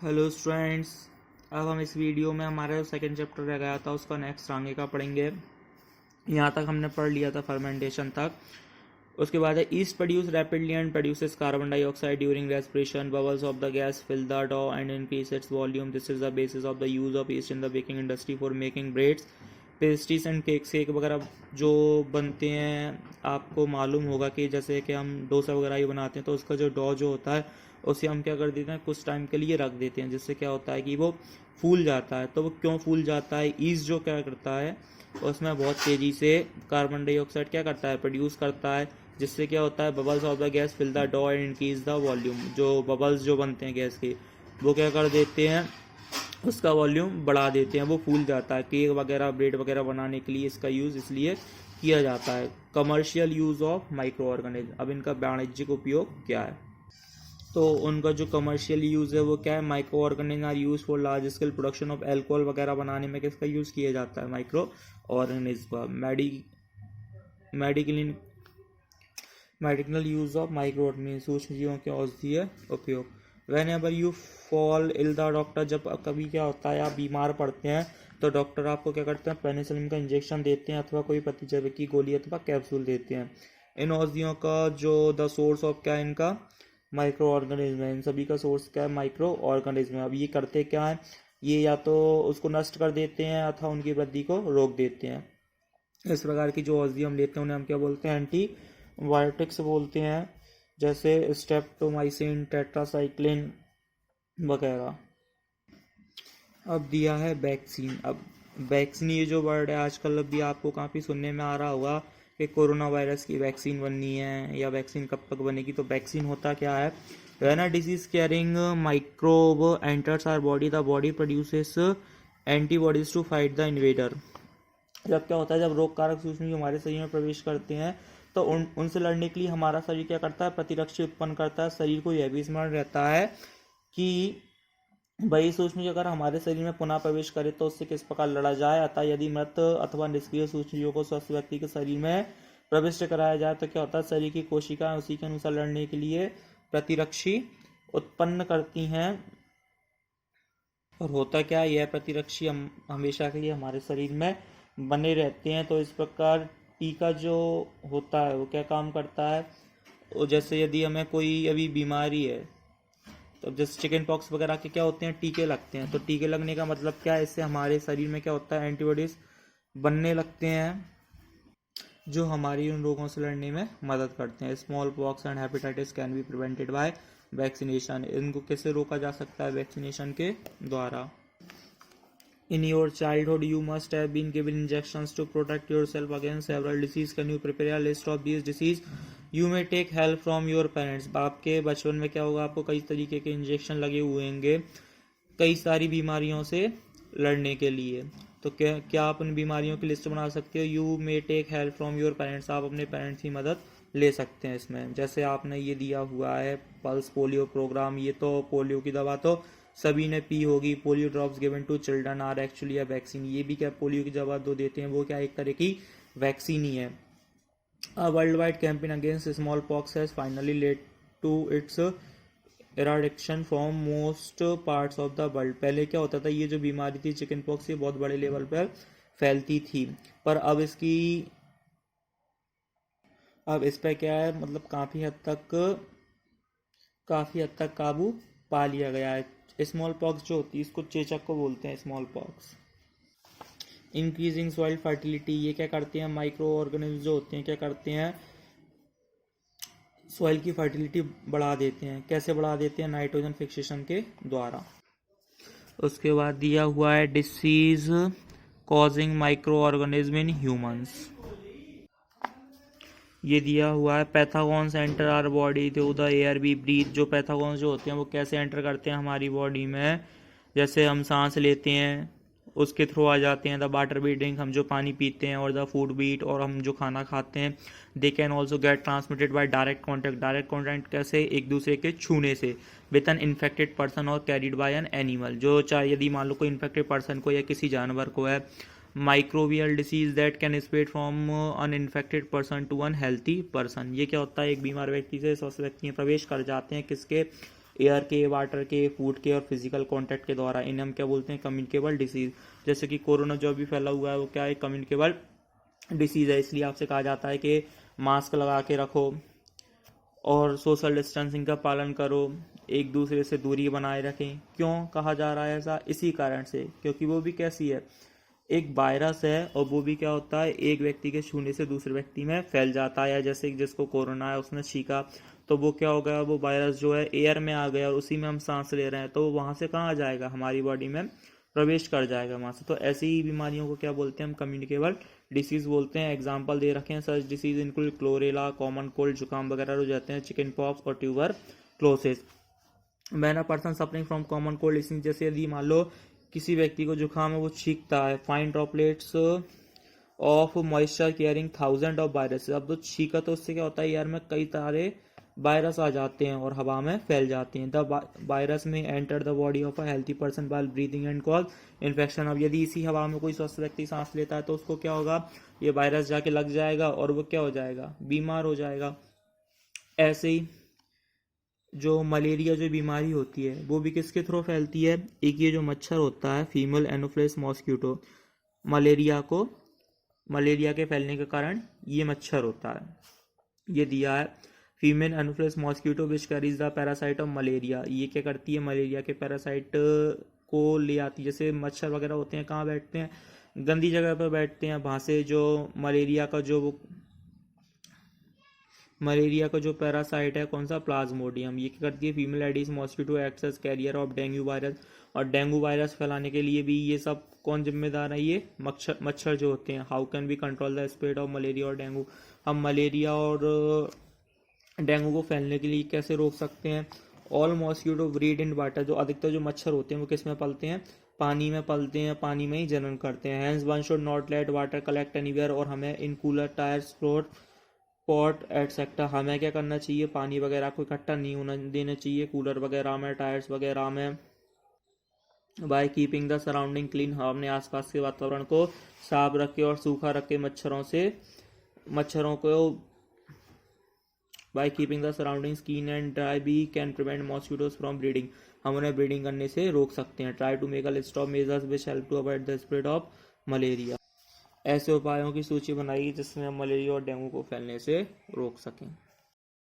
Hello students. अब हम इस वीडियो में हमारा जो सेकंड चैप्टर रह गया था उसका नेक्स्ट आगे का पढ़ेंगे। यहाँ तक हमने पढ़ लिया था फर्मेंटेशन तक। उसके बाद है yeast produce rapidly and produces carbon dioxide during respiration. Bubbles of the gas fill the dough and increase its volume. This is the basis of the use of yeast in the baking industry for making breads, pastries and cakes. Cake वगैरह जो बनते हैं आपको मालूम होगा कि जैसे कि हम डोसा वगैरह ही बनाते हैं तो उसका जो डो जो होता है उसे हम क्या कर देते हैं, कुछ टाइम के लिए रख देते हैं, जिससे क्या होता है कि वो फूल जाता है। तो वो क्यों फूल जाता है? ईस्ट जो क्या करता है उसमें बहुत तेज़ी से कार्बन डाइऑक्साइड क्या करता है, प्रोड्यूस करता है, जिससे क्या होता है bubbles of the gas fill the dough and increase the volume. जो बबल्स जो बनते हैं गैस के वो क्या कर देते हैं, उसका वॉल्यूम बढ़ा देते हैं, वो फूल जाता है। केक वगैरह ब्रेड वगैरह बनाने के लिए इसका यूज़ इसलिए किया जाता है। Commercial use of micro organism. अब इनका वाणिज्यिक उपयोग क्या है? तो उनका जो कमर्शियल यूज़ है वो क्या है? Microorganism are use for large scale production of alcohol वगैरह बनाने में किसका यूज़ किया जाता है? माइक्रो ऑर्गेनिज्म का। Medical medical use of microorganism, सूक्ष्म जीवों के औषधीय उपयोग। Whenever you fall ill the doctor, जब कभी क्या होता है आप बीमार पड़ते हैं तो डॉक्टर आपको क्या करते हैं, पेनिसिलिन का इंजेक्शन देते हैं अथवा कोई प्रतिजैविक की गोली अथवा कैप्सूल देते हैं। इन औषधियों का जो द सोर्स ऑफ क्या है इनका, माइक्रो ऑर्गेनिज्म है। इन सभी का सोर्स क्या है? माइक्रो ऑर्गेनिज्म है। अब ये करते क्या है, ये या तो उसको नष्ट कर देते हैं अथवा उनकी वृद्धि को रोक देते हैं। इस प्रकार की जो औषधि हम लेते हैं उन्हें हम क्या बोलते हैं? एंटीबायोटिक्स बोलते हैं, जैसे स्ट्रेप्टोमाइसिन, टेट्रासाइक्लिन वगैरह। अब दिया है वैक्सीन। अब वैक्सीन ये जो वर्ड है आजकल अभी आपको काफ़ी सुनने में आ रहा होगा कि कोरोना वायरस की वैक्सीन बननी है या वैक्सीन कब तक बनेगी। तो वैक्सीन होता क्या है? When a disease carrying microbe enters our body, the body produces antibodies to fight the invader. जब क्या होता है, जब रोग कारक सूक्ष्मजीव हमारे शरीर में प्रवेश करते हैं तो उनसे लड़ने के लिए हमारा शरीर क्या करता है? प्रतिरक्षा उत्पन्न करता है। शरीर को यह भी स्मरण रहता है कि वही सूक्ष्मजीव अगर हमारे शरीर में पुनः प्रवेश करे तो उससे किस प्रकार लड़ा जाए। अतः यदि मृत अथवा निष्क्रिय सूक्ष्मजीवों को स्वस्थ व्यक्ति के शरीर में प्रविष्ट कराया जाए तो क्या होता है, शरीर की कोशिकाएं उसी के अनुसार लड़ने के लिए प्रतिरक्षी उत्पन्न करती हैं। और होता क्या है, यह प्रतिरक्षी हम हमेशा के लिए हमारे शरीर में बने रहते हैं। तो इस प्रकार टीका जो होता है वो क्या काम करता है, और जैसे यदि हमें कोई अभी बीमारी है तो जैसे चिकन पॉक्स वगैरह के क्या होते हैं, टीके लगते हैं। तो टीके लगने का मतलब क्या है, इससे हमारे शरीर में क्या होता है, एंटीबॉडीज बनने लगते हैं जो हमारी उन रोगों से लड़ने में मदद करते हैं। Small pox and hepatitis can be prevented by vaccination. इनको कैसे रोका जा सकता है? वैक्सीनेशन के द्वारा। In your childhood, you must have been given injections to protect yourself against several diseases. Can you prepare a list of these diseases? You may take help from your parents. आपके बचपन में क्या होगा, आपको कई तरीके के इंजेक्शन लगे हुए होंगे कई सारी बीमारियों से लड़ने के लिए। तो क्या आप उन बीमारियों की लिस्ट बना सकते हो? You may take help from your parents. आप अपने पेरेंट्स की मदद ले सकते हैं इसमें। जैसे आपने ये दिया हुआ है पल्स पोलियो प्रोग्राम, ये तो पोलियो की दवा तो सभी ने पी होगी। Polio drops given to children are actually a vaccine. ये भी क्या पोलियो की दवा दो देते हैं, वो क्या एक तरह की वैक्सीन ही है। A world wide campaign against smallpox has finally led to its eradication from most parts of the world. पहले क्या होता था, ये जो बीमारी थी चिकन पॉक्स ये बहुत बड़े लेवल पर फैलती थी, पर अब इस पर क्या है, मतलब काफ़ी हद तक काबू पा लिया गया है। स्मॉल पॉक्स जो होती है इसको चेचक को बोलते हैं, small pox. Increasing soil fertility, ये क्या करते हैं, माइक्रो ऑर्गेनिज्म जो होते हैं क्या करते हैं, सॉइल की फर्टिलिटी बढ़ा देते हैं। कैसे बढ़ा देते हैं? नाइट्रोजन फिक्सेशन के द्वारा। उसके बाद दिया हुआ है disease causing microorganism in humans. ये दिया हुआ है pathogens enter our body through the air we breathe. जो पैथागॉन्स जो होते हैं वो कैसे एंटर करते हैं हमारी बॉडी में, जैसे हम सांस लेते हैं उसके थ्रू आ जाते हैं। द वाटर वी ड्रिंक, हम जो पानी पीते हैं, और द फूड वी ईट, और हम जो खाना खाते हैं। They can also get transmitted by direct contact. Direct contact कैसे? एक दूसरे के छूने से। विद एन इन्फेक्टेड पर्सन और कैरिड बाय एन एनिमल। जो चाहे यदि मान लो कोई इन्फेक्टेड पर्सन को या किसी जानवर को है। Microbial disease that can spread from an infected person to an healthy person. ये क्या होता है, एक बीमार व्यक्ति से स्वस्थ व्यक्ति में प्रवेश कर जाते हैं किसके? एयर के, वाटर के, फूड के और फिजिकल कांटेक्ट के द्वारा। इन्हें हम क्या बोलते हैं? Communicable disease. जैसे कि कोरोना जो अभी फैला हुआ है वो क्या है? कम्युनिकेबल डिसीज है। इसलिए आपसे कहा जाता है कि मास्क लगा के रखो और सोशल डिस्टेंसिंग का पालन करो, एक दूसरे से दूरी बनाए रखें। क्यों कहा जा रहा है ऐसा? इसी कारण से, क्योंकि वो भी कैसी है? एक वायरस है, और वो भी क्या होता है? एक व्यक्ति के छूने से दूसरे व्यक्ति में फैल जाता है। या जैसे जिसको कोरोना है उसने छींका तो वो क्या हो गया? वो वायरस जो है एयर में आ गया और उसी में हम सांस ले रहे हैं, तो वो वहां से कहाँ जाएगा? हमारी बॉडी में प्रवेश कर जाएगा वहां से। तो ऐसी ही बीमारियों को क्या बोलते हैं? हम कम्युनिकेबल डिसीज बोलते हैं। एग्जाम्पल दे रखे हैं, such disease include cholera, common cold, जुकाम वगैरह हो जाते हैं, चिकन पॉक्स और tuberculosis. Man a person suffering from common cold disease, जैसे यदि मान लो किसी व्यक्ति को जुकाम है, वो छींकता है, fine droplets of moisture carrying thousand of virus. अब तो छींका तो उससे क्या होता है? यार में कई सारे वायरस आ जाते हैं और हवा में फैल जाते हैं। द वायरस में enter the body of a healthy person by breathing and cause infection. अब यदि इसी हवा में कोई स्वस्थ व्यक्ति सांस लेता है तो उसको क्या होगा? ये वायरस जाके लग जाएगा और वो क्या हो जाएगा? बीमार हो जाएगा। ऐसे ही जो मलेरिया जो बीमारी होती है वो भी किसके थ्रू फैलती है? एक ये जो मच्छर होता है, फीमेल एनोफिलिस मॉस्किटो, मलेरिया के फैलने के कारण ये मच्छर होता है। ये दिया है, female Anopheles mosquito which carries the parasite of malaria. ये क्या करती है? मलेरिया के पैरासाइट को ले आती है। जैसे मच्छर वगैरह होते हैं, कहाँ बैठते हैं? गंदी जगह पर बैठते हैं। वहाँ से जो मलेरिया का जो पैरासाइट है, कौन सा? प्लाज्मोडियम, ये क्या करती है? Female aedes mosquito acts as carrier of dengue virus. और डेंगू वायरस फैलाने के लिए भी ये सब कौन जिम्मेदार है? ये मच्छर जो होते हैं। How can we control the spread of malaria और डेंगू? हम मलेरिया और डेंगू को फैलने के लिए कैसे रोक सकते हैं? All mosquito breed in water. जो अधिकतर जो मच्छर होते हैं वो किस में पलते हैं? पानी में पलते हैं, पानी में ही जनन करते हैं। Hence one should not let water collect anywhere. और हमें इन cooler, tyres, floor, pot etcetera, हमें क्या करना चाहिए? पानी वगैरह को इकट्ठा नहीं होना देना चाहिए कूलर वगैरह में, टायर्स वगैरह में। Bye keeping the surrounding clean, हम अपने आसपास के वातावरण को साफ रखे और सूखा रखे मच्छरों को। By keeping the surroundings clean and dry we can prevent mosquitoes from breeding. हम उन्हें ब्रीडिंग करने से रोक सकते हैं। Try to make a list of measures which help to avoid the spread of malaria. ऐसे उपायों की सूची बनाइए जिसमें हम मलेरिया और डेंगू को फैलने से रोक सकें।